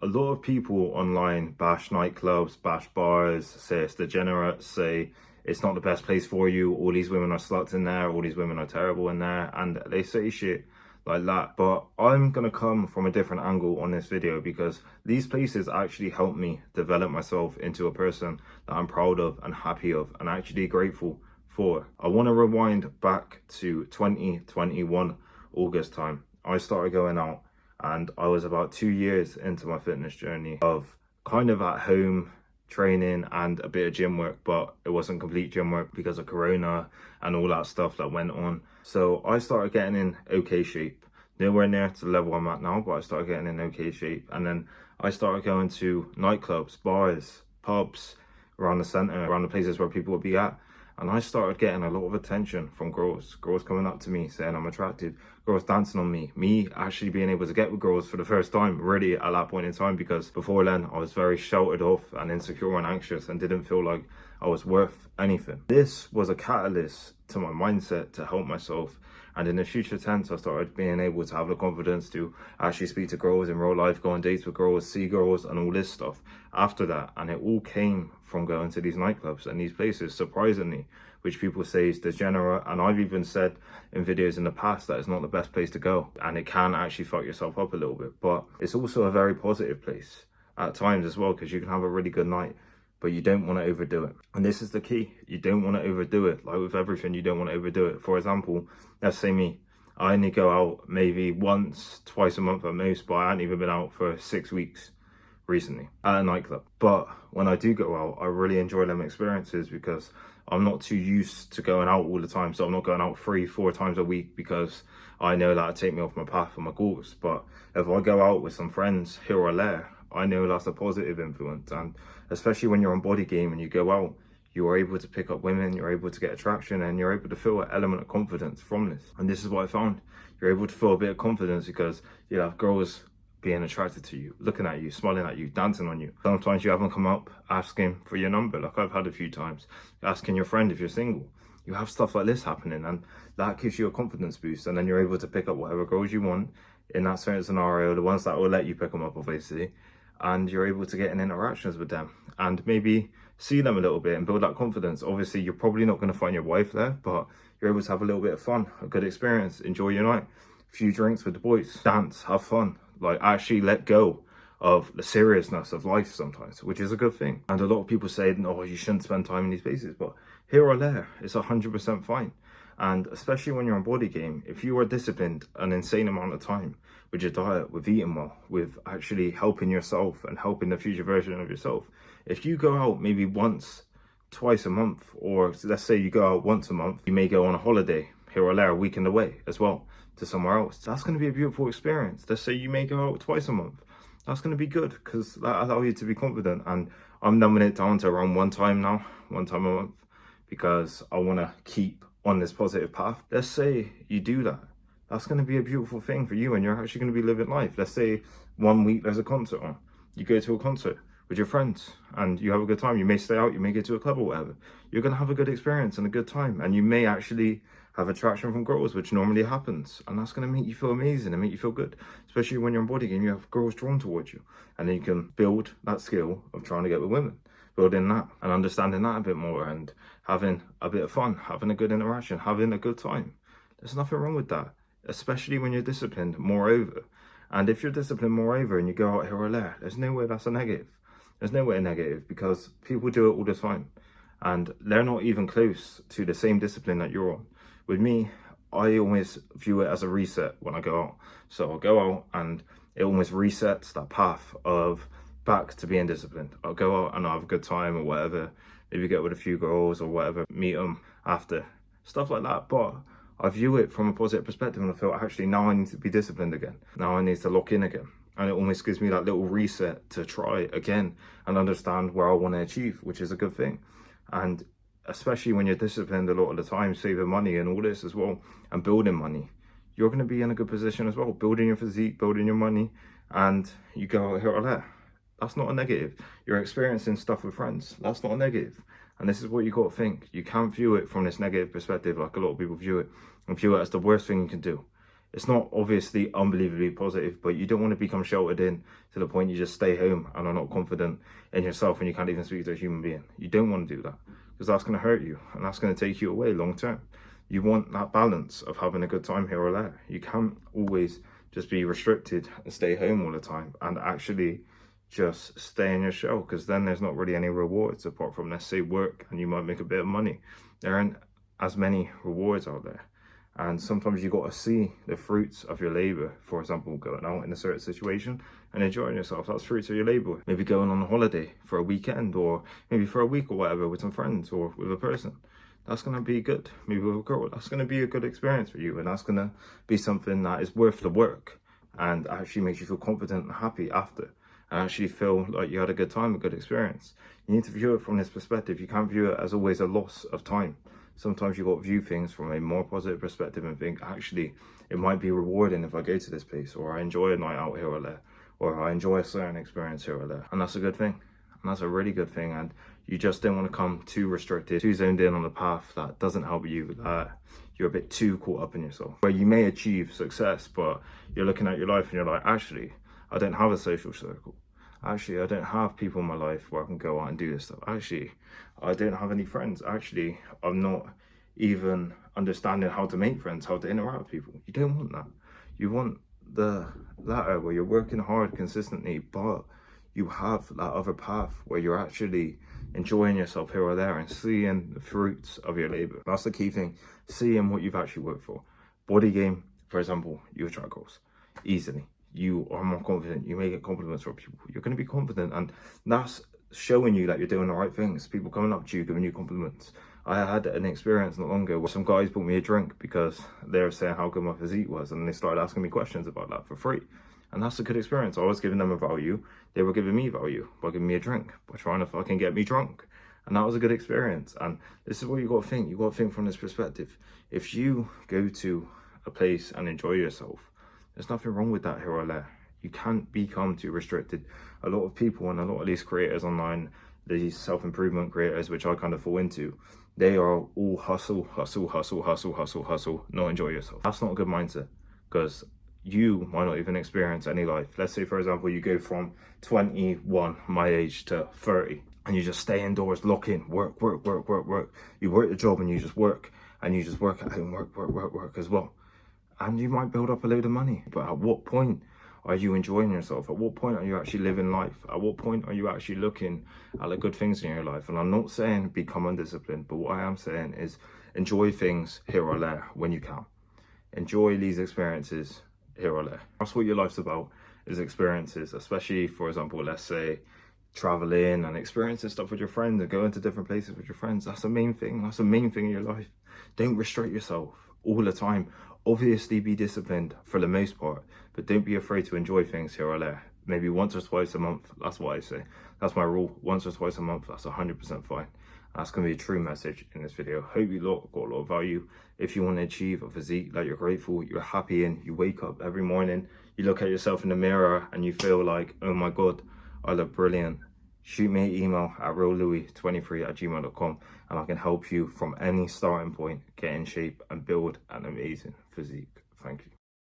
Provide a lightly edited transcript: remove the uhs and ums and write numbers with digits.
A lot of people online bash nightclubs, bash bars, say it's degenerate, say it's not the best place for you, all these women are sluts in there, all these women are terrible in there, and they say shit like that. But I'm gonna come from a different angle on this video because these places actually helped me develop myself into a person that I'm proud of and happy of and actually grateful for. I want to rewind back to 2021 August time. I started going out and I was about 2 years into my fitness journey of kind of at home training and a bit of gym work, but it wasn't complete gym work because of Corona and all that stuff that went on. So I started getting in okay shape, nowhere near to the level I'm at now, but I started getting in okay shape. And then I started going to nightclubs, bars, pubs around the center, around the places where people would be at. And I started getting a lot of attention from girls coming up to me saying I'm attractive, girls dancing on me actually being able to get with girls for the first time really at that point in time, because before then I was very sheltered off and insecure and anxious and didn't feel like I was worth anything. This was a catalyst to my mindset to help myself, and in the future tense I started being able to have the confidence to actually speak to girls in real life, go on dates with girls, see girls and all this stuff after that. And it all came from going to these nightclubs and these places, surprisingly, which people say is degenerate, and I've even said in videos in the past that it's not the best place to go and it can actually fuck yourself up a little bit. But it's also a very positive place at times as well, because you can have a really good night, but you don't want to overdo it. And this is the key, you don't want to overdo it. Like with everything, you don't want to overdo it. For example, let's say me, I only go out maybe once, twice a month at most, but I haven't even been out for 6 weeks recently at a nightclub. But when I do go out, I really enjoy them experiences because I'm not too used to going out all the time. So I'm not going out 3-4 times a week because I know that'll take me off my path and my course. But if I go out with some friends here or there, I know that's a positive influence. And especially when you're on body game and you go out, you are able to pick up women, you're able to get attraction, and you're able to feel an element of confidence from this. And this is what I found. You're able to feel a bit of confidence because you have girls being attracted to you, looking at you, smiling at you, dancing on you. Sometimes you have them come up asking for your number, like I've had a few times, asking your friend if you're single. You have stuff like this happening, and that gives you a confidence boost, and then you're able to pick up whatever girls you want in that certain scenario, the ones that will let you pick them up obviously, and you're able to get in interactions with them and maybe see them a little bit and build that confidence. Obviously you're probably not going to find your wife there, but you're able to have a little bit of fun, a good experience, enjoy your night, a few drinks with the boys, dance, have fun, like actually let go of the seriousness of life sometimes, which is a good thing. And a lot of people say, no, you shouldn't spend time in these places, but here or there, it's 100% fine. And especially when you're on body game, if you are disciplined an insane amount of time with your diet, with eating well, with actually helping yourself and helping the future version of yourself, if you go out maybe once, twice a month, or let's say you go out once a month, you may go on a holiday here or there, a weekend away as well to somewhere else. That's going to be a beautiful experience. Let's say you may go out twice a month. That's going to be good because that allows you to be confident. And I'm numbing it down to around one time now, one time a month, because I want to keep on this positive path. Let's say you do that. That's going to be a beautiful thing for you, and you're actually going to be living life. Let's say 1 week there's a concert on. You go to a concert with your friends and you have a good time. You may stay out, you may go to a club or whatever. You're going to have a good experience and a good time, and you may actually have attraction from girls, which normally happens, and that's going to make you feel amazing and make you feel good. Especially when you're on body game, you have girls drawn towards you, and then you can build that skill of trying to get with women, building that and understanding that a bit more, and having a bit of fun, having a good interaction, having a good time. There's nothing wrong with that, especially when you're disciplined moreover. And if you're disciplined moreover and you go out here or there, there's no way that's a negative. There's no way negative, because people do it all the time and they're not even close to the same discipline that you're on. With me, I always view it as a reset when I go out. So I'll go out and it almost resets that path of back to being disciplined. I'll go out and I'll have a good time or whatever, maybe get with a few girls or whatever, meet them after, stuff like that. But I view it from a positive perspective, and I feel actually now I need to be disciplined again. Now I need to lock in again. And it almost gives me that little reset to try again and understand where I want to achieve, which is a good thing. And especially when you're disciplined a lot of the time, saving money and all this as well, and building money, you're going to be in a good position as well, building your physique, building your money, and you go out here or there. That's not a negative. You're experiencing stuff with friends. That's not a negative. And this is what you got to think. You can't view it from this negative perspective like a lot of people view it, and view it as the worst thing you can do. It's not obviously unbelievably positive, but you don't want to become sheltered in to the point you just stay home and are not confident in yourself and you can't even speak to a human being. You don't want to do that, because that's going to hurt you and that's going to take you away long term. You want that balance of having a good time here or there. You can't always just be restricted and stay home all the time and actually just stay in your shell, because then there's not really any rewards apart from, let's say, work, and you might make a bit of money. There aren't as many rewards out there. And sometimes you got to see the fruits of your labor. For example, going out in a certain situation and enjoying yourself. That's fruits of your labor. Maybe going on a holiday for a weekend, or maybe for a week or whatever with some friends or with a person. That's going to be good. Maybe with a girl. That's going to be a good experience for you. And that's going to be something that is worth the work and actually makes you feel confident and happy after. And actually feel like you had a good time, a good experience. You need to view it from this perspective. You can't view it as always a loss of time. Sometimes you've got to view things from a more positive perspective and think, actually, it might be rewarding if I go to this place, or I enjoy a night out here or there, or I enjoy a certain experience here or there. And that's a good thing. And that's a really good thing. And you just don't want to come too restricted, too zoned in on a path that doesn't help you, that you're a bit too caught up in yourself. Where you may achieve success, but you're looking at your life and you're like, actually, I don't have a social circle. Actually, I don't have people in my life where I can go out and do this stuff. Actually, I don't have any friends. Actually, I'm not even understanding how to make friends, how to interact with people. You don't want that. You want the latter, where you're working hard consistently, but you have that other path where you're actually enjoying yourself here or there and seeing the fruits of your labor. That's the key thing. Seeing what you've actually worked for. Body game, for example, you attract goals easily. You are more confident. You may get compliments from people. You're going to be confident, and that's showing you that you're doing the right things. People coming up to you, giving you compliments. I had an experience not long ago where some guys bought me a drink because they were saying how good my physique was, and they started asking me questions about that for free. And that's a good experience. I was giving them a value. They were giving me value by giving me a drink, by trying to fucking get me drunk. And that was a good experience. And this is what you got to think. You got to think from this perspective. If you go to a place and enjoy yourself, there's nothing wrong with that here or there. You can't become too restricted. A lot of people and a lot of these creators online, these self-improvement creators, which I kind of fall into, they are all hustle, hustle, hustle, hustle, hustle, hustle, not enjoy yourself. That's not a good mindset, because you might not even experience any life. Let's say, for example, you go from 21, my age, to 30, and you just stay indoors, lock in, work, work, work, work, work. You work the job and you just work, and you just work at home, work, work, work, work as well. And you might build up a load of money, but at what point are you enjoying yourself? At what point are you actually living life? At what point are you actually looking at the good things in your life? And I'm not saying become undisciplined, but what I am saying is enjoy things here or there when you can. Enjoy these experiences here or there. That's what your life's about, is experiences, especially, for example, let's say traveling and experiencing stuff with your friends and going to different places with your friends. That's the main thing. That's the main thing in your life. Don't restrict yourself all the time. Obviously be disciplined for the most part, but don't be afraid to enjoy things here or there. Maybe once or twice a month. That's what I say. That's my rule. Once or twice a month, that's 100% fine. That's going to be a true message in this video. Hope you lot got a lot of value. If you want to achieve a physique that you're grateful, you're happy in, you wake up every morning, you look at yourself in the mirror and you feel like, oh my God, I look brilliant. Shoot me an email at reallouis23@gmail.com and I can help you from any starting point get in shape and build an amazing physique. Thank you.